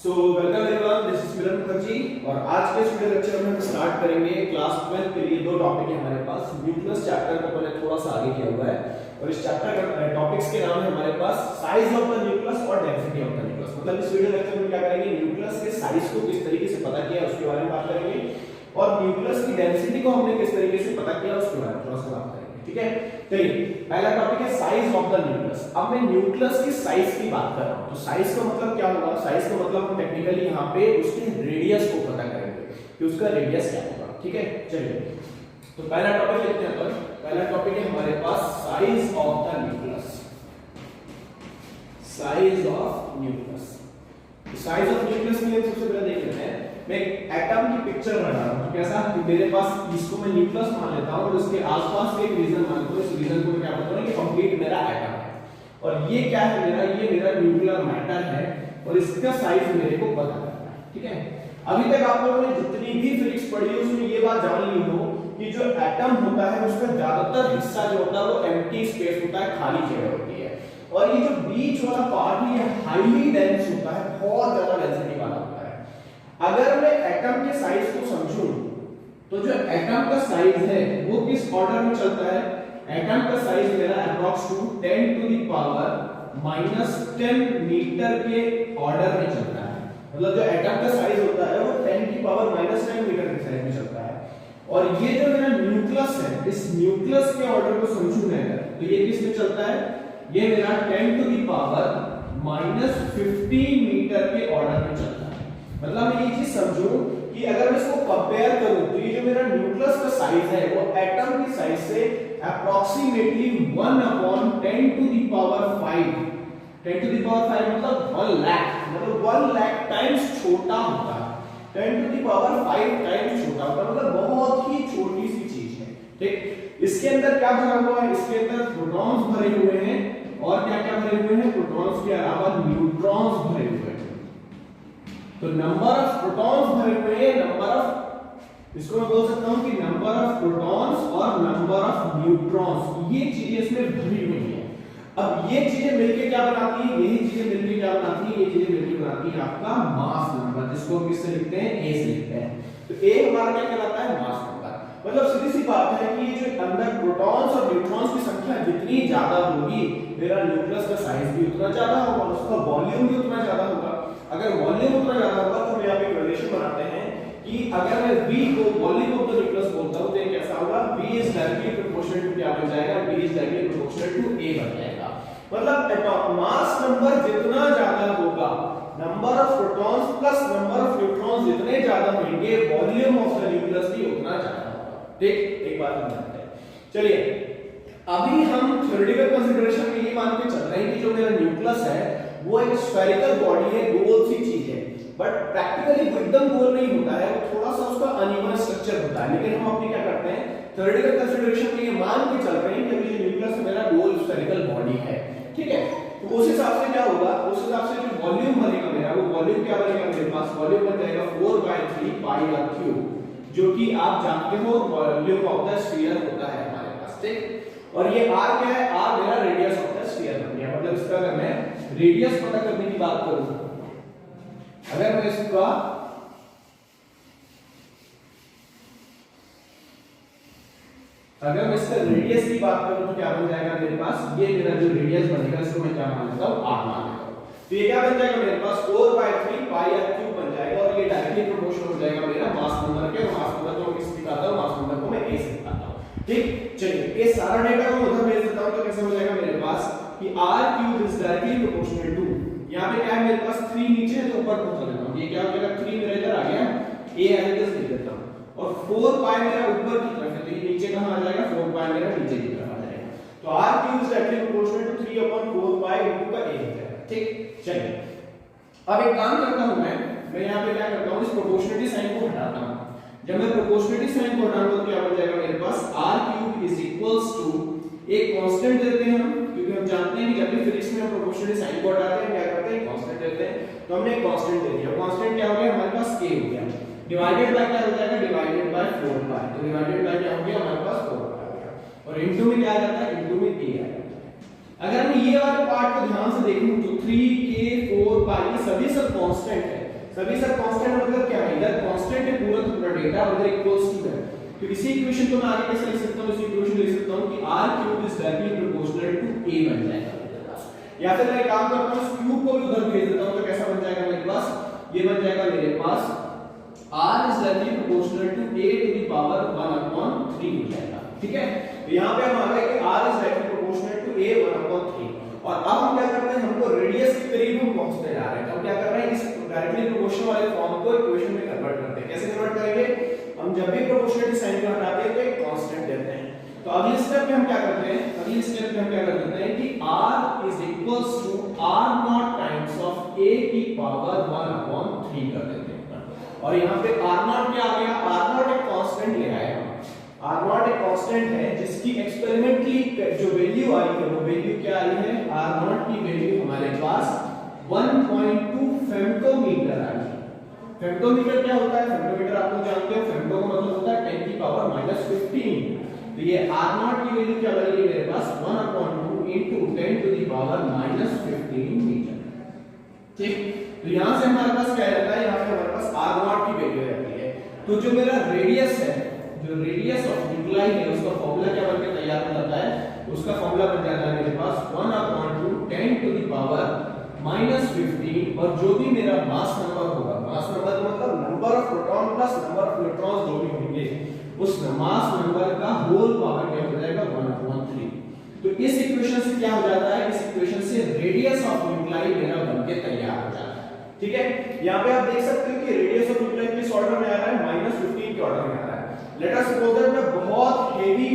So welcome everyone, this is Milan Mukherjee और आज के इस वीडियो लेक्चर में हम स्टार्ट करेंगे क्लास 12 के लिए दो टॉपिक है हमारे पास। न्यूक्लियस चैप्टर को मैंने थोड़ा सा आगे किया हुआ है और इस चैप्टर का टॉपिक्स के नाम है हमारे पास साइज ऑफ द न्यूक्लियस और डेंसिटी ऑफ द न्यूक्लियस। मतलब इस वीडियो लेक्चर में क्या करेंगे, न्यूक्लियस के साइज को किस तरीके से पता किया उसके बारे में बात करेंगे और न्यूक्लियस की डेंसिटी को हमने किस तरीके से पता किया उसके बारे में थोड़ा सा बात करेंगे। ठीक है, चलिए पहला टॉपिक है साइज ऑफ द न्यूक्लियस। अब मैं न्यूक्लियस की साइज की बात कर रहा हूं, तो साइज का मतलब क्या होगा? साइज का मतलब हम टेक्निकली यहां पे उसके रेडियस को पता करेंगे कि उसका रेडियस क्या होगा। ठीक है, चलिए तो पहला टॉपिक लेते हैं अपन। पहला टॉपिक है हमारे पास size of the nucleus. Size of nucleus, size of nucleus के लिए सबसे पहले देख लेते हैं। मैं एटम की पिक्चर बना रहा हूं, कैसा कि मेरे पास इसको मैं न्यूक्लियस मान लेता हूं और उसके आसपास के एक रीजन मान लेता हूं। इस रीजन को मैं क्या बोलता हूं कि कंप्लीट मेरा एटम है और ये क्या है मेरा, ये मेरा न्यूक्लियर मैटर है और इसका साइज मेरे को पता करना है। ठीक है, अभी तक आप लोगों ने जितनी भी फिजिक्स पढ़ी है उसमें ये बात जान ली हो कि जो एटम होता है उसका ज्यादातर हिस्सा जो होता है वो एम्प्टी स्पेस होता है, खाली जगह होती है और ये जो बीच वाला पार्ट है ये हाईली डेंस होता है, बहुत ज्यादा डेंसिटी वाला होता है। अगर मैं एटम के साइज को समझूं तो जो एटम का साइज है वो किस ऑर्डर में चलता है? एटम का साइज मेरा approx to 10 to the power -10 metre के ऑर्डर में चलता है। मतलब जो एटम का साइज होता है वो 10 की पावर -10 मीटर के साइज में चलता है और ये जो मेरा न्यूक्लियस है, इस न्यूक्लियस के ऑर्डर को समझूं मैं तो ये किस में चलता है? ये मेरा 10 टू द पावर -15 मीटर के ऑर्डर में चलता है। मतलब मैं ये चीज समझूं कि अगर मैं इसको कंपेयर करूं तो ये जो मेरा न्यूक्लियस का साइज है वो एटम की साइज से approximately 1/10 to the power 5, 10 to the power 5 मतलब 1 लाख, मतलब 1 लाख टाइम्स छोटा होता है। 10 टू द पावर 5 टाइम्स छोटा होता है, मतलब बहुत ही छोटी सी चीज है। ठीक, इसके अंदर क्या भरा हुआ है? इसके अंदर प्रोटॉन्स भरे हुए हैं और क्या क्या भरे हुए हैं? प्रोटॉन्स के अलावा न्यूट्रॉन्स भरे हुए हैं। तो नंबर ऑफ प्रोटॉन्स भरे हुए हैं, नंबर ऑफ, इसको मैं बोल सकता हूं कि नंबर ऑफ प्रोटॉन्स और नंबर ऑफ न्यूट्रॉन्स, ये चीजें इसमें भरी हुई हैं। अब ये चीजें मिलके क्या बनाती है? यही चीजें मिलके क्या बनाती है? ये चीजें मिलके बनाती है आपका मास नंबर, जिसको हम किससे लिखते हैं? ए से लिखते हैं। तो ए हमारा क्या कहलाता है? Mass number. मतलब सीधी सी बात है कि ये जो अंदर प्रोटॉन्स और न्यूट्रॉन्स की संख्या जितनी ज्यादा होगी मेरा न्यूक्लियस का साइज भी उतना ज्यादा होगा, उसका वॉल्यूम भी उतना ज्यादा होगा। अगर वॉल्यूम उतना ज्यादा होगा तो हम यहाँ पे एक रिलेशन बनाते हैं कि अगर मैं V को वॉल्यूम ऑफ द न्यूक्लियस बोलता हूं तो ये कैसा होगा? V is directly proportional to क्या बन जाएगा? V is directly proportional to A बन जाएगा। मतलब एटॉम मास नंबर जितना ज्यादा होगा, number of protons plus number of neutrons जितने ज्यादा होंगे, वॉल्यूम ऑफ द न्यूक्लियस भी उतना ज्यादा होगा। ठीक, एक बात हम जानते हैं। चलिए अभी हम थ्योरेटिकल कंसीडरेशन में ये मान के चल रहे हैं कि जो मेरा न्यूक्लियस है वो एक स्फेरिकल बॉडी है, गोल सी चीज है, बट प्रैक्टिकली एकदम गोल नहीं होता है, वो थोड़ा सा उसका अनइवन स्ट्रक्चर होता है। लेकिन हम अपनी क्या करते हैं, थ्योरेटिकल कंसीडरेशन में ये मान के चल रहे हैं कि अभी न्यूक्लियस मेरा गोल स्फेरिकल बॉडी है। ठीक है, तो उस हिसाब से क्या होगा? उस हिसाब से जो वॉल्यूम बनेगा मेरा, वो वॉल्यूम क्या बनेगा मेरे पास? वॉल्यूम बन जाएगा 4/3 पाई आर क्यूब, जो कि आप जानते हो वॉल्यूम ऑफ द स्फीयर होता है हमारे पास। ठीक, और ये r क्या है? r मेरा रेडियस ऑफ द स्फीयर बन गया। मतलब इसका अगर मैं रेडियस पता करने की बात करूं, अगर मैं इसका रेडियस की बात करूं तो क्या बन जाएगा मेरे पास? ये मेरा जो रेडियस बनेगा इसको मैं क्या मान लेता हूं? r मान लेता हूं। तो ये क्या बन जाएगा मेरे पास? 4/3 पाई r क्यूब बन जाएगा और ये डायरेक्टली प्रोपोर्शनल हो जाएगा मेरा मास नंबर के। मास नंबर को मैं किस दिखाता हूं? मास नंबर को मैं a से दिखाता हूं। ठीक, चलिए ये सारा डेटा को उधर भेज देता हूं तो कैसे हो जाएगा मेरे पास कि r cube is directly proportional to, यहां पे क्या है मेरे पास 3 नीचे है तो ऊपर पहुंचा देता हूं। ये क्या हो जाएगा? 3 मेरा इधर आ गया, a एज लिख देता हूं और 4 पाई मेरा ऊपर की तरफ है तो ये नीचे कहां आ जाएगा? 4 पाई मेरा नीचे की तरफ आ जाएगा। तो r cube is directly proportional to 3/4 pi into का a हो जाएगा। ठीक, चलिए अब एक काम करता हूं मैं यहां पे क्या करता हूं, इस प्रोपोर्शनलिटी साइन को हटाता हूं। जब मैं प्रोपोर्शनलिटी साइन को हटाऊंगा तो क्या बन जाएगा मेरे पास? r cube is equals to एक कांस्टेंट देते हैं हम, क्योंकि हम जानते हैं कि जब भी फिजिक्स में हम प्रोपोर्शनलिटी साइन को हटाते हैं क्या करते हैं? कांस्टेंट देते हैं। तो हमने एक कांस्टेंट दे दिया, कांस्टेंट क्या हो गया हमारे पास? a हो गया, डिवाइडेड बाय क्या हो जाएगा? डिवाइडेड बाय 4 पाई। तो डिवाइडेड बाय क्या हो गया हमारे पास? 4 पाई आ गया और इनटू में क्या आ जाता है? इनटू में a आ जाता है। अगर मैं ये वाले पार्ट को ध्यान से देखूं तो 3 k 4 पाई ये सभी सब कांस्टेंट है तभी सर कांस्टेंट मतलब क्या है, इधर कांस्टेंट है पूरा तो पूरा डेटा और इधर इक्वल्स टू है। तो इसी इक्वेशन को मैं आगे कैसे लिख सकता हूं, इसी इक्वेशन लिख सकता हूं कि r³ is directly proportional to a बन जाएगा मेरे पास। या फिर मैं काम करता हूं इस क्यूब को भी उधर भेज देता हूं तो कैसा बन जाएगा मेरे पास, ये बन जाएगा मेरे पास r is directly proportional to a to the power 1/3 हो जाएगा। ठीक है, तो यहां पे हम आ गए कि r is directly proportional to a 1/3। और अब हम क्या करते हैं, हमको रेडियस के करीब हम पहुंचते जा रहे हैं। अब क्या कर रहे हैं, इस डायरेक्टली प्रोपोर्शनल वाले फॉर्म को इक्वेशन में कन्वर्ट करते हैं। कैसे कन्वर्ट करेंगे, हम जब भी प्रोपोर्शनलिटी साइन को हटाते हैं तो एक कांस्टेंट देते हैं। तो अगले स्टेप में हम क्या करते हैं, अगले स्टेप में हम क्या कर देते हैं कि r is equals to r0 times of a की पावर 1/3 कर देते हैं। और यहां पे r0 क्या आ गया, r0 एक कांस्टेंट ले आए हम। r0 एक कांस्टेंट है जिसकी एक्सपेरिमेंटली जो वैल्यू आई है वो वैल्यू क्या आई है, r0 की वैल्यू हमारे पास 1.2 फेम्टोमीटर आई है। फेम्टोमीटर क्या होता है, फेम्टोमीटर आप लोग जानते हो, फेम्टो का मतलब होता है 10 की पावर -15। तो ये r0 की वैल्यू क्या बनेगी मेरे पास 1/2 into 10 to the power -15 metre. ठीक, तो यहां से हमारे पास क्या रहता है, यहां पे हमारे पास r0 की वैल्यू रहती है। तो जो मेरा रेडियस है, जो रेडियस ऑफ न्यूक्लाई है उसका फार्मूला क्या बनके तैयार हो जाता है, उसका फार्मूला बन जाता है मेरे पास 1/2 10 to the power -15। और जो भी मेरा मास नंबर होगा, मास नंबर मतलब number of proton plus number of neutrons जो भी होंगे, उस मास नंबर का होल पावर क्या हो जाएगा 1/3। तो इस इक्वेशन से क्या हो जाता है, इस इक्वेशन से रेडियस ऑफ न्यूक्लाई मेरा बनके तैयार हो जाता है। ठीक है, यहां पे आप देख सकते हो कि रेडियस ऑफ न्यूक्लाई किस ऑर्डर में आ रहा है, -15 के ऑर्डर में आ रहा है। लेट अस सपोज दैट मैं बहुत हेवी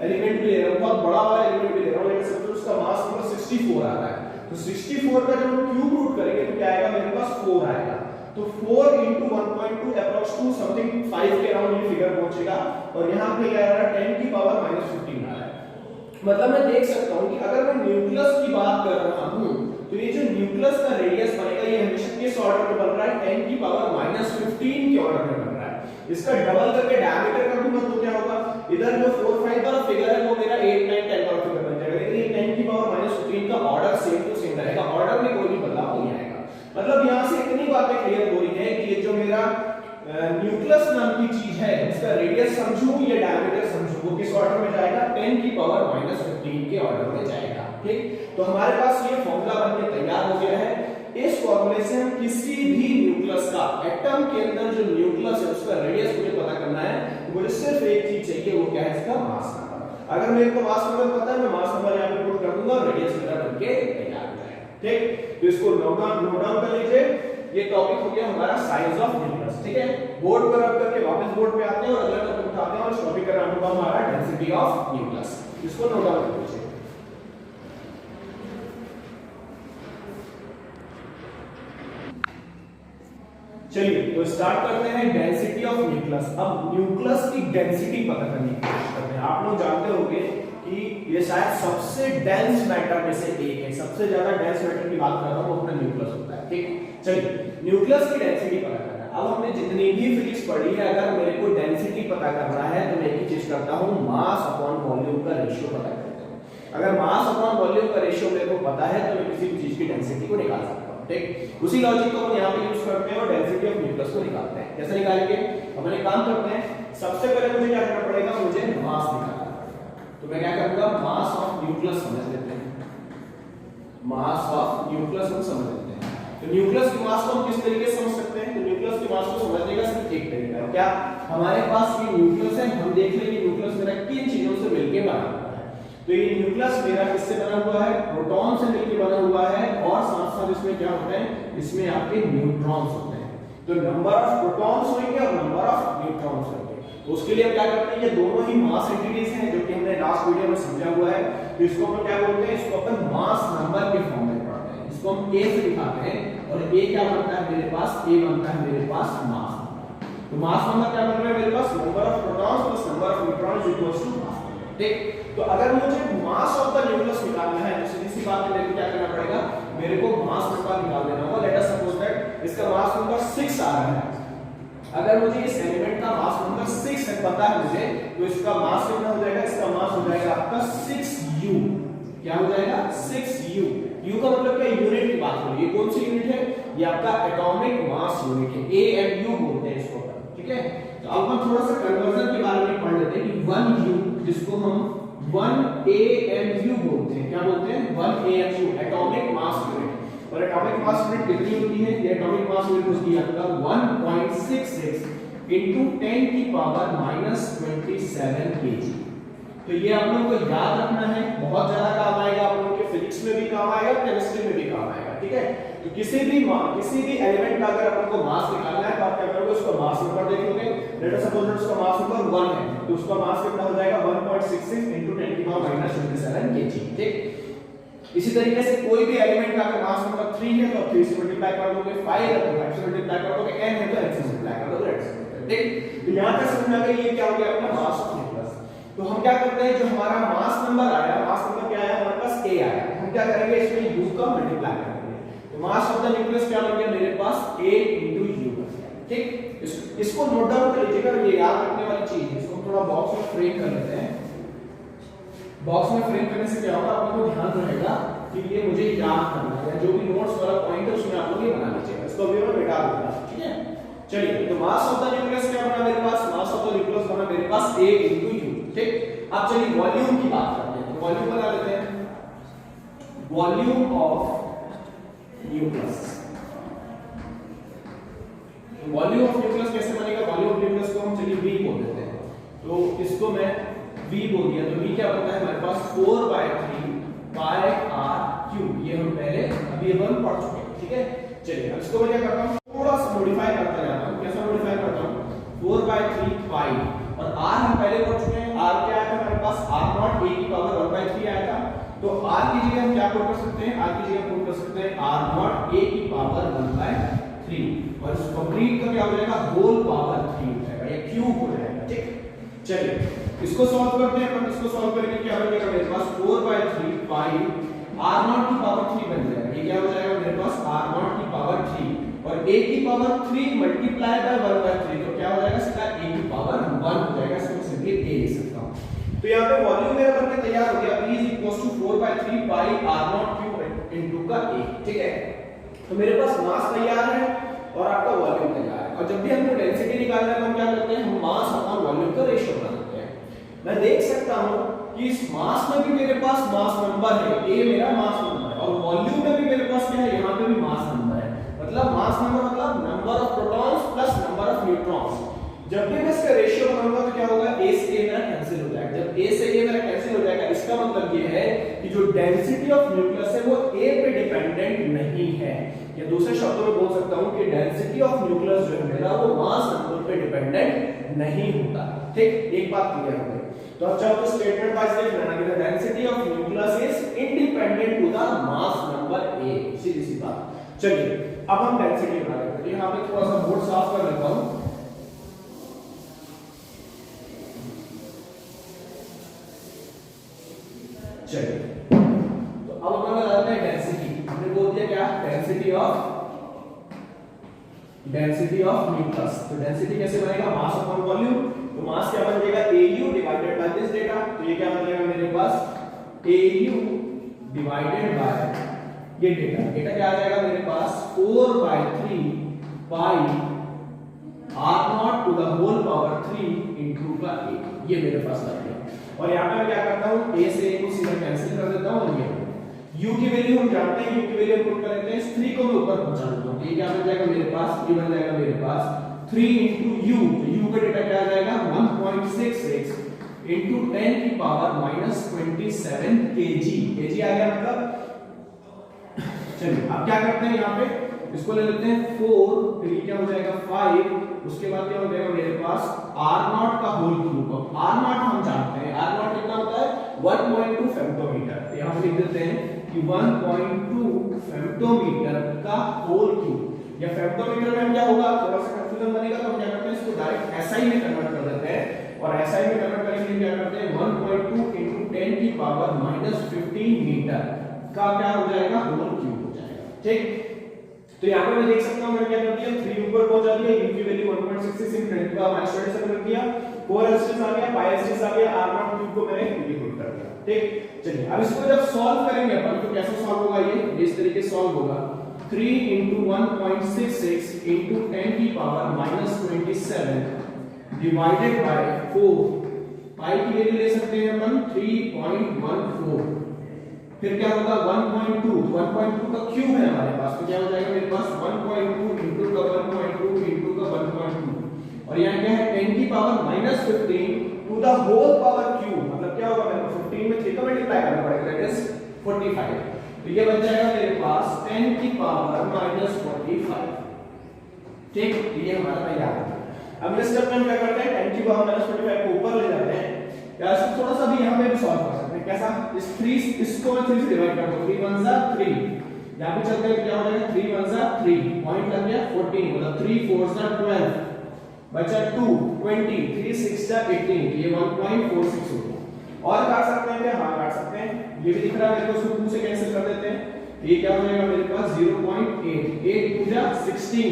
एलिमेंट भी ले रहा हूं, बहुत बड़ा वाला एलिमेंट भी ले रहा हूं, लेट अस सपोज उसका मास नंबर 64 आ रहा है। तो 64 का जब हम क्यूब रूट करेंगे तो क्या आएगा मेरे पास 4 आएगा। तो 4 into 1.2 अप्रॉक्स टू समथिंग 5 के अराउंड ये फिगर पहुंचेगा। और यहां पे क्या आ रहा है 10 की पावर -15 आ रहा है। मतलब मैं देख सकता हूं कि अगर मैं न्यूक्लियस की बात कर रहा हूं तो ये जो न्यूक्लियस का रेडियस बनेगा ये हमेशा किस ऑर्डर में बन रहा है, 10 की पावर -15 के ऑर्डर में बन रहा है। इसका डबल करके डायमीटर कर दूंगा तो क्या होगा, इधर जो 4 5 वाला फिगर है वो मेरा 8 9 10 वाला फिगर बन जाएगा। लेकिन ये 10 की पावर -15 का ऑर्डर सेम टू सेम रहेगा, ऑर्डर में कोई भी बदलाव नहीं आएगा। मतलब यहां से इतनी बातें क्लियर हो रही है कि ये जो मेरा न्यूक्लियस नाम की चीज है इसका रेडियस समझूं या डायमीटर समझूं, वो किस ऑर्डर में जाएगा, 10 की पावर -15 के ऑर्डर में जाएगा। ठीक, तो हमारे पास ये फॉर्मूला बनके तैयार हो गया है। इस फॉर्मूले से हम किसी भी न्यूक्लियस का, एटम के अंदर जो न्यूक्लियस है उसका रेडियस मुझे पता करना है, तो मुझे सिर्फ एक चीज चाहिए, वो क्या है, इसका मास नंबर। अगर मेरे को मास नंबर पता है, मैं मास नंबर यहां पे पुट कर दूंगा और रेडियस मेरा बनके तैयार हो जाएगा। ठीक, तो इसको नोट डाउन कर लीजिए। ये टॉपिक हो गया हमारा साइज ऑफ न्यूक्लियस। ठीक है, बोर्ड पर रख करके वापस बोर्ड पे आते हैं और अगला टॉपिक उठाते हैं और इस टॉपिक का नाम होगा हमारा डेंसिटी ऑफ न्यूक्लियस। इसको नोट डाउन कर लीजिए। चलिए तो स्टार्ट करते हैं डेंसिटी ऑफ न्यूक्लियस। अब न्यूक्लियस की डेंसिटी पता करने की कोशिश करते हैं। आप लोग जानते होंगे कि ये शायद सबसे डेंस मैटर में से एक है, सबसे ज्यादा डेंस मैटर की बात कर रहा हूं वो अपना न्यूक्लियस होता है। ठीक, चलिए न्यूक्लियस की डेंसिटी पता करना है। अब हमने जितनी भी फिजिक्स पढ़ी है, अगर मेरे को डेंसिटी पता करना है तो मैं एक ही चीज करता हूं, मास अपॉन वॉल्यूम का रेशियो पता करता हूं। अगर मास अपॉन वॉल्यूम का रेशियो मेरे को पता है तो मैं किसी भी चीज की डेंसिटी को निकाल सकता हूं। ठीक, उसी लॉजिक को हम यहां पे यूज करते हैं और डेंसिटी ऑफ न्यूक्लियस को निकालते हैं। कैसे निकालेंगे, हम एक काम करते हैं, सबसे पहले मुझे क्या करना पड़ेगा, मुझे मास निकालना पड़ेगा। तो मैं क्या करूंगा, मास ऑफ न्यूक्लियस समझ लेते हैं। मास ऑफ न्यूक्लियस हम समझ लेते हैं। तो न्यूक्लियस की मास को हम किस तरीके से समझ सकते हैं, तो न्यूक्लियस की मास को समझने का सिर्फ एक तरीका है। क्या, हमारे पास ये न्यूक्लियस है, हम देख लेंगे न्यूक्लियस मेरा किन चीजों से मिलकर बना हुआ है। तो ये न्यूक्लियस मेरा किससे बना हुआ है, प्रोटॉन से मिलकर बना हुआ है। और साथ साथ इसमें क्या होते हैं, इसमें आपके न्यूट्रॉन्स होते हैं। तो नंबर ऑफ प्रोटॉन्स होंगे और नंबर ऑफ न्यूट्रॉन्स होंगे। तो उसके लिए हम क्या करते हैं, ये दोनों ही मास एंटिटीज हैं जो कि हमने लास्ट वीडियो में समझा हुआ है। तो इसको अपन क्या बोलते हैं, इसको अपन मास नंबर के फॉर्म में पढ़ते हैं। इसको हम a से दिखाते हैं और a क्या बनता है मेरे पास, a बनता है मेरे पास मास नंबर। तो मास नंबर क्या बन रहा है मेरे पास, number of protons plus number of neutrons equals to mass. ठीक, तो अगर मुझे मास ऑफ द न्यूक्लियस निकालना है तो सीधी सी बात है, मेरे को क्या करना पड़ेगा, मेरे को मास नंबर निकाल देना होगा। लेट अस सपोज दैट इसका मास नंबर 6 आ रहा है। अगर मुझे इस एलिमेंट का मास नंबर 6 है पता है मुझे, तो इसका मास कितना हो जाएगा, इसका मास हो जाएगा आपका 6u। क्या हो जाएगा, 6u। U का मतलब क्या, यूनिट की बात हो रही है। ये कौन सी यूनिट है, ये आपका एटॉमिक मास यूनिट है, AMU बोलते हैं इसको, ठीक है। तो अब हम थोड़ा सा कन्वर्जन के बारे में पढ़ लेते हैं कि 1 U जिसको हम 1 AMU बोलते हैं, क्या बोलते हैं, 1 AMU एटॉमिक मास यूनिट। और एटॉमिक मास यूनिट कितनी होती है, ये एटॉमिक मास यूनिट होती है आपका 1.66 into 10 की पावर -27 kg। तो ये आप लोगों को याद रखना है, बहुत ज्यादा काम आएगा आप लोगों के, फिजिक्स में भी काम आएगा, केमिस्ट्री में भी काम आएगा, ठीक है। तो किसी भी एलिमेंट का अगर अपन को मास निकालना है तो आप क्या करोगे, उसका मास नंबर देखोगे। लेट अस सपोज उसका मास नंबर 1 है, तो उसका मास कितना हो जाएगा 1.66 into 10 की पावर -27 kg, ठीक। इसी तरीके से कोई भी एलिमेंट का अगर मास नंबर 3 है तो 3 से मल्टीप्लाई कर दोगे, 5 है तो 5 से मल्टीप्लाई कर दोगे, n है तो n से मल्टीप्लाई कर दोगे, ठीक। तो यहां तक समझ में आ गया ये क्या हो गया अपना मास ऑफ न्यूक्लियस। तो हम क्या करते हैं, जो हमारा मास नंबर आया, मास नंबर क्या आया हमारे पास, a आया, हम क्या करेंगे इसमें u का मल्टीप्लाई करेंगे। तो मास ऑफ द न्यूक्लियस क्या बन गया मेरे पास, a into u बन गया, ठीक। इसको नोट डाउन कर लीजिएगा, ये याद रखने वाली चीज है। इसको थोड़ा बॉक्स में फ्रेम कर लेते हैं। बॉक्स में फ्रेम करने से क्या होगा, आपको ध्यान रहेगा कि ये मुझे याद करना है, जो भी नोट्स वाला पॉइंट है उसमें आप लोग ये बना लीजिएगा। इसको अभी मैं मिटा दूंगा, ठीक है। चलिए, तो मास ऑफ द न्यूक्लियस क्या बना मेरे पास, मास ऑफ द न्यूक्लियस बना मेरे पास a into u, ठीक। अब चलिए वॉल्यूम की बात करते हैं, तो वॉल्यूम बना लेते हैं, volume of nucleus. Volume of nucleus कैसे बनेगा, वॉल्यूम ऑफ न्यूक्लियस को हम चलिए v बोल देते हैं। तो इसको मैं v बोल दिया, तो v क्या बनता है हमारे पास 4/3 pi r cube। ये हम पहले अभी अपन पढ़ चुके हैं, ठीक है। चलिए अब इसको मैं क्या करता हूं, थोड़ा सा मॉडिफाई करता जाता हूं। कैसा मॉडिफाई करता हूं, 4/3 pi और r हम पहले पढ़ चुके हैं। r क्या आया था हमारे पास, r0 a की पावर 1/3 आया था। तो r की जगह हम क्या पुट कर सकते हैं, r की जगह पुट कर सकते हैं r0 a की पावर 1/3 और इस कंप्लीट का क्या हो जाएगा, होल पावर 3 हो जाएगा, या क्यूब हो जाएगा, ठीक। चलिए इसको सॉल्व करते हैं। अपन इसको सॉल्व करेंगे, क्या हो जाएगा मेरे पास 4/3 pi r0 की पावर 3 बन जाएगा। ये क्या हो जाएगा मेरे पास, r0 की पावर 3 और a की पावर 3 मल्टीप्लाई बाय 1/3, तो क्या हो जाएगा इसका a की पावर 1 हो जाएगा। इसको सिंपली a लिख सकता हूं। तो यहां पे वॉल्यूम मेरा बनके तैयार हो गया, v = 4/3 pi r0 cube into का a, ठीक है। तो मेरे पास मास तैयार है और आपका वॉल्यूम तैयार है। और जब भी हमको डेंसिटी निकालना है तो हम क्या करते हैं, हम मास अपॉन वॉल्यूम का रेशियो बना देते हैं। मैं देख सकता हूं कि इस मास में भी मेरे पास मास नंबर है, a मेरा मास नंबर है, और वॉल्यूम में भी मेरे पास क्या है, यहां पे भी मास नंबर है। मतलब मास नंबर मतलब number of protons plus number of neutrons. जब भी मैं इसका रेशियो बनाऊंगा तो क्या होगा, a से a मेरा कैंसिल हो जाएगा। जब a से a मेरा कैंसिल हो जाएगा, इसका मतलब ये है कि जो डेंसिटी ऑफ न्यूक्लियस है वो a पे डिपेंडेंट नहीं है। या दूसरे शब्दों में बोल सकता हूं कि डेंसिटी ऑफ न्यूक्लियस जो है मेरा वो मास नंबर पे डिपेंडेंट नहीं होता, ठीक। एक बात क्लियर हो गई। तो अब चाहो तो स्टेटमेंट वाइज देख लेना कि the density of nucleus is independent to the mass number a, सीधी सी बात। चलिए अब हम डेंसिटी बना लेते हैं। यहां पे थोड़ा सा बोर्ड साफ कर लेता हूं। चलिए तो अब अपन लगाते हैं डेंसिटी। हमने बोल दिया क्या, डेंसिटी ऑफ न्यूक्लियस। तो डेंसिटी कैसे बनेगा, मास अपॉन वॉल्यूम। तो मास क्या बन जाएगा, AU divided by this data. तो ये क्या बन जाएगा मेरे पास, AU डिवाइडेड बाय ये डेटा। डेटा क्या आ जाएगा मेरे पास, 4/3 pi r0 to the whole power 3 into का a। ये मेरे पास आ गया। और यहां पे मैं क्या करता हूं, a से a को सीधा कैंसिल कर देता हूं और ये u की वैल्यू हम जानते हैं, u की वैल्यू पुट कर लेते हैं। इस 3 को मैं ऊपर पहुंचा देता हूं। ये क्या बन जाएगा मेरे पास, ये बन जाएगा मेरे पास 3 into u। तो u का डेटा क्या आ जाएगा, 1.66 into 10 की पावर -27 kg। kg आ गया मतलब। चलिए अब क्या करते हैं, यहाँ पे इसको ले लेते हैं 4, फिर ये क्या हो जाएगा 5, उसके बाद क्या हो जाएगा मेरे पास r0 का होल क्यूब। r0 हम जानते हैं, r0 कितना होता है 1.2 फेम्टोमीटर। यहाँ पे लिख देते हैं कि 1.2 फेम्टोमीटर का होल क्यूब। या फेम्टोमीटर में क्या होगा, थोड़ा सा कंफ्यूजन बनेगा, तो हम क्या करते हैं इसको डायरेक्ट एसआई में कन्वर्ट कर देते हैं। और एसआई में कन्वर्ट करने के लिए क्या करते हैं, 1.2 into 10 की पावर -15 मीटर का क्या हो जाएगा, होल क्यूब हो जाएगा, ठीक। तो यहां पे मैं देख सकता हूं मैंने क्या कर दिया, 3 ऊपर पहुंचा दिया, u की वैल्यू 1.66 इन 10 का -27 कर दिया, 4 एस्टेस आ गया, 5 एस्टेस आ गया, r0 क्यूब को मैंने इंटीग्रेट कर दिया, ठीक, चलिए अब इसको जब सॉल्व करेंगे अपन तो कैसे सॉल्व होगा, ये इस तरीके से सॉल्व होगा। 3 into 1.66 into 10 की पावर -27 डिवाइडेड बाय 4, पाई की वैल्यू ले सकते हैं अपन 3.14, फिर क्या होगा 1.2 का क्यूब है हमारे पास, तो क्या हो जाएगा मेरे पास 1.2 into का 1.2 into का 1.2, और यहाँ क्या है 10 की पावर -15 to the whole power cube, मतलब क्या होगा मेरे को 15 में 3 का मल्टीप्लाई करना पड़ेगा, दैट इज 45, तो ये बन जाएगा मेरे पास 10 की पावर -45, ठीक, ये हमारा तैयार है। अब नेक्स्ट स्टेप में हम क्या करते हैं, 10 की पावर -45 को ऊपर ले जाते हैं, या इसको थोड़ा सा भी यहाँ पे भी सॉल्व कर सकते हैं, कैसा, इस 3 इसको मैं 3 से डिवाइड कर दूं, 3 1 जा 3, यहाँ पे चलते हैं क्या हो जाएगा 3 1 जा 3, पॉइंट लग गया 14, मतलब 3 4 जा 12, बचा 2 20, 3 6 जा 18, ये 1.46 हो गया। और काट सकते हैं क्या, हाँ काट सकते हैं, ये भी दिख रहा है मेरे को, इसको 2 से कैंसिल कर देते हैं, ये क्या हो जाएगा मेरे पास 0.8, 8 2 जा 16,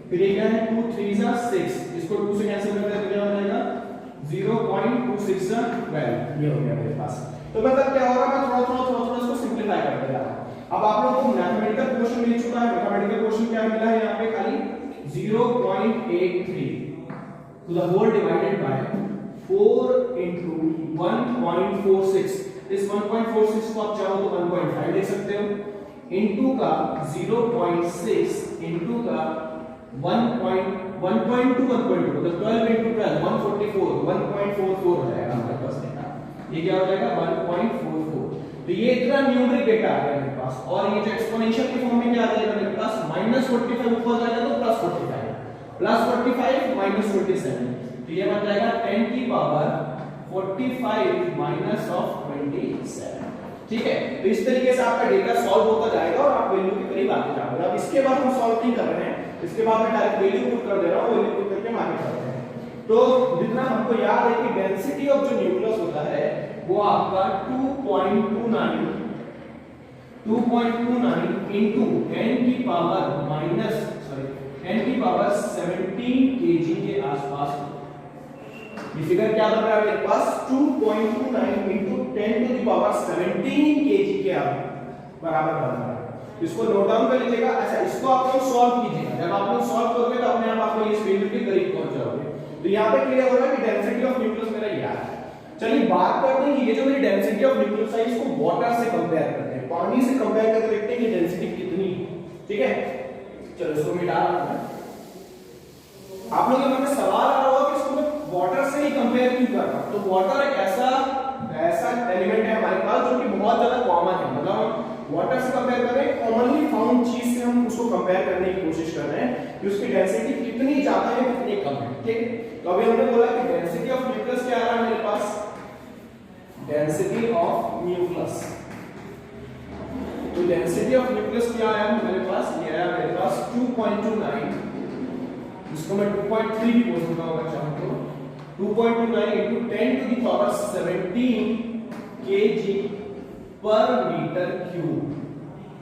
फिर ये क्या है 2 3 जा 6, इसको 2 से कैंसिल कर देते हैं, क्या हो जाएगा 0.26 जा 12, ये हो गया मेरे पास। तो मतलब क्या होगा, मैं थोड़ा इसको सिंपलीफाई करते जा रहा हूं। अब आप लोगों को मैथमेटिकल क्वेश्चन मिल चुका है, मैथमेटिकल क्वेश्चन क्या मिला है यहाँ पे, खाली 0.83 to the whole divided by 4 into 1.46, इस 1.46 को आप चाहो तो 1.5 लिख सकते हो, इनटू का 0.6 इनटू का 1.2 मतलब 12 into 12 144 1.44 हो जाएगा हमारे पास डेटा, ये क्या हो जाएगा 1.44, तो ये इतना न्यूमेरिक डेटा आ गया मेरे पास, और ये जो एक्सपोनेंशियल की फॉर्म में क्या आ जाएगा मेरे पास -45 ऊपर जाएगा तो +45 -27, तो ये बन जाएगा 10 की पावर 45 माइनस ऑफ 27, ठीक है। तो इस तरीके से आपका डेटा सॉल्व होता जाएगा और आप वैल्यू के करीब आते जाओगे। अब इसके बाद हम सॉल्व नहीं कर रहे हैं, इसके बाद मैं डायरेक्ट वैल्यू पुट कर दे रहा हूं, वैल्यू पुट करके हम आगे बढ़ते हैं। तो जितना हमको याद है कि डेंसिटी ऑफ जो न्यूक्लियस होता है वो आपका 2.29 into 10 की पावर 17 kg के आसपास, ये फिगर क्या बन रहा है मेरे पास 2.29 into 10 to the power 17 kg के बराबर बन रहा है। इसको नोट डाउन कर लीजिएगा। अच्छा, इसको आप लोग सॉल्व कीजिएगा, जब आप लोग सॉल्व करोगे तो अपने आप आपको इस वैल्यू के करीब पहुंच जाओगे। तो यहाँ पे क्लियर हो रहा है कि डेंसिटी ऑफ न्यूक्लियस मेरा ये है। चलिए बात करते हैं कि ये जो मेरी डेंसिटी ऑफ न्यूक्लियस है इसको वाटर से कंपेयर करते हैं, पानी से कंपेयर करके देखते हैं कि डेंसिटी कितनी, ठीक है। चलो इसको मिटा रहा हूं। आप लोगों के मन में सवाल आ रहा होगा कि इसको मैं वाटर से ही कंपेयर क्यों कर रहा हूं। तो वाटर एक ऐसा एलिमेंट है हमारे पास जो कि बहुत ज्यादा कॉमन है, मतलब वाटर से कंपेयर करें कॉमनली फाउंड चीज से हम उसको कंपेयर करने की कोशिश कर रहे हैं कि उसकी डेंसिटी कितनी ज्यादा है कितनी कम है, ठीक। तो अभी हमने बोला कि डेंसिटी ऑफ न्यूक्लियस क्या आ रहा है मेरे पास, डेंसिटी ऑफ न्यूक्लियस। तो डेंसिटी ऑफ न्यूक्लियस क्या आया मेरे पास, ये आया मेरे पास 2.29, इसको मैं 2.3 भी बोल सकता हूं चाहूं तो, 2.29 into 10 to the power 17 kg पर मीटर क्यूब।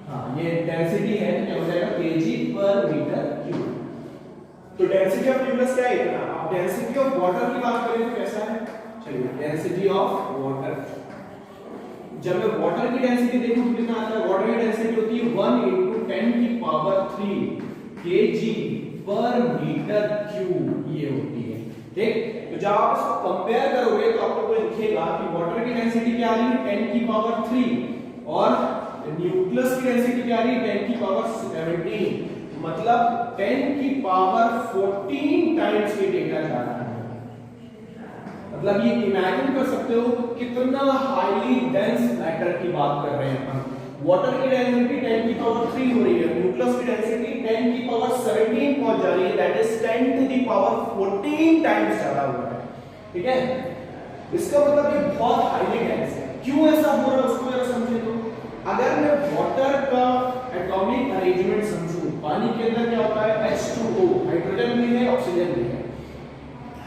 हाँ, ये डेंसिटी है तो क्या हो जाएगा kg पर मीटर क्यूब। तो डेंसिटी ऑफ न्यूक्लियस क्या है इतना। अब डेंसिटी ऑफ वाटर की बात करें तो कैसा है, चलिए डेंसिटी ऑफ वाटर, जब मैं वाटर की डेंसिटी देखूं तो कितना आता है, वाटर की डेंसिटी होती है 1 into 10 की पावर 3 kg पर मीटर क्यूब, ये होती है, ठीक। तो जब आप इसको कंपेयर करोगे तो आपको लिखेगा कि वाटर की डेंसिटी क्या आ रही है 10 की पावर 3 और न्यूक्लियस की डेंसिटी क्या आ रही है 10 की पावर 17, मतलब 10 की पावर 14 टाइम्स ये डेटा जा रहा है। मतलब ये इमेजिन कर सकते हो कितना हाईली डेंस मैटर की बात कर रहे हैं हम। वाटर की डेंसिटी 10 की पावर 3 हो रही है, न्यूक्लियस की डेंसिटी 10 की पावर 17 पहुंच जा रही है, that is 10 to the power 14 times ज्यादा हुआ है, ठीक है। इसका मतलब ये बहुत हाईली डेंस है। क्यों ऐसा हो रहा है उसको जरा समझे। तो अगर मैं वाटर का एटॉमिक अरेंजमेंट समझूं, पानी के अंदर क्या होता है H2O, हाइड्रोजन भी है ऑक्सीजन भी है,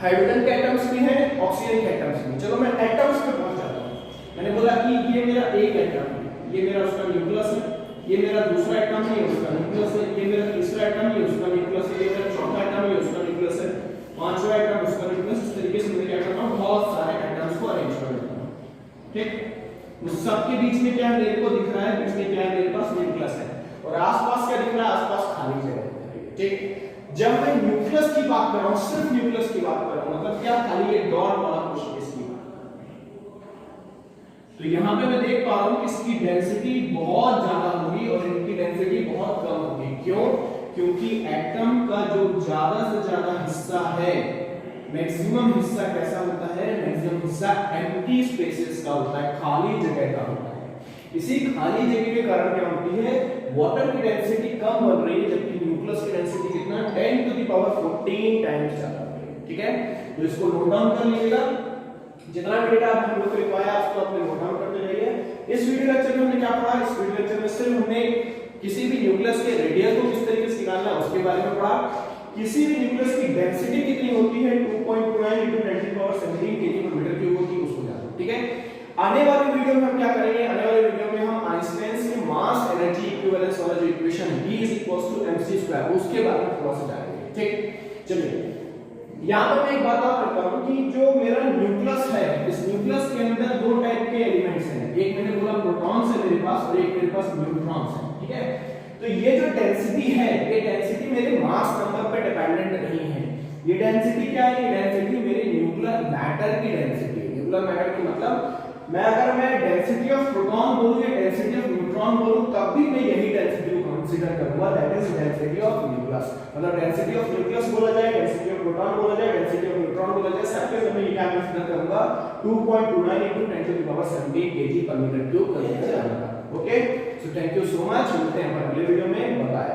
हाइड्रोजन के एटम्स भी हैं ऑक्सीजन के एटम्स भी। चलो मैं एटम्स पे पहुंच जाता हूं। मैंने बोला कि ये मेरा एक एटम है, ये मेरा उसका न्यूक्लियस है, ये मेरा दूसरा एटम है उसका न्यूक्लियस है, ये मेरा तीसरा एटम है उसका न्यूक्लियस है, ये मेरा चौथा एटम है उसका न्यूक्लियस है, पांचवा एटम उसका न्यूक्लियस। इस तरीके से मैं क्या करता हूं बहुत सारे एटम्स को अरेंज कर देता हूं, ठीक। उस सबके बीच में क्या मेरे को दिख रहा है, बीच में क्या है मेरे पास न्यूक्लियस है, और आसपास क्या दिख रहा है, आसपास खाली जगह दिख रही है। ठीक, जब मैं न्यूक्लियस की बात कर रहा हूं, सिर्फ न्यूक्लियस की बात कर रहा हूं, मतलब क्या खाली ये डॉट वाला पोर्शन इसकी तो यहां पे मैं देख पा रहा हूं कि इसकी डेंसिटी बहुत ज्यादा होगी और इनकी डेंसिटी बहुत कम होगी। क्यों? क्योंकि एटम का जो ज्यादा से ज्यादा हिस्सा है, मैक्सिमम हिस्सा कैसा होता है, मैक्सिमम हिस्सा एम्प्टी स्पेसेस का होता है, खाली जगह का होता है। इसी खाली जगह के कारण क्या होती है, वाटर की डेंसिटी कम बन रही है, जबकि न्यूक्लियस की डेंसिटी कितना 10 टू द पावर 14 टाइम्स ज्यादा है। ठीक है, तो इसको नोट डाउन कर लीजिएगा, जितना डेटा हम लोग को रिक्वायर है उसको अपने नोट डाउन करते रहिए। इस वीडियो लेक्चर में हमने क्या पढ़ा, इस वीडियो लेक्चर में सिर्फ हमने किसी भी न्यूक्लियस के रेडियस को किस तरीके से निकालना है उसके बारे में पढ़ा, किसी भी न्यूक्लियस की डेंसिटी कितनी होती है 2.29 into 10 to the power 17 kg/m³ होती है उसको जानो। ठीक है, आने वाले वीडियो में हम क्या करेंगे, आने वाले वीडियो में हम आइंस्टाइन के मास एनर्जी इक्विवेलेंस वाला जो इक्वेशन है B = mc² उसके बारे में थोड़ा सा जानेंगे। ठीक, चलिए यहां पर मैं एक बात और करता हूं कि जो मेरा न्यूक्लियस है, इस न्यूक्लियस के अंदर दो टाइप के एलिमेंट्स हैं, एक मैंने बोला प्रोटॉन्स है मेरे पास और एक मेरे पास न्यूट्रॉन्स है। ठीक है, तो ये जो डेंसिटी है, ये डेंसिटी मेरे मास नंबर पे डिपेंडेंट नहीं है। ये डेंसिटी क्या है, ये डेंसिटी मेरे न्यूक्लियर मैटर की डेंसिटी है। न्यूक्लियर मैटर की मतलब अगर मैं डेंसिटी ऑफ प्रोटॉन बोलूं या डेंसिटी ऑफ न्यूट्रॉन बोलूं तब भी मैं यही डेंसिटी को कंसीडर करूंगा, that is density of nucleus. मतलब डेंसिटी ऑफ न्यूक्लियस बोला जाए, डेंसिटी ऑफ प्रोटॉन बोला जाए, डेंसिटी ऑफ न्यूट्रॉन बोला जाए, सबके समय ये क्या कंसीडर करूंगा 2.29 into 10 to the power 17 kg/m³ consider करूंगा। Okay, so thank you so much, मिलते हैं अगले वीडियो में, बाय बाय।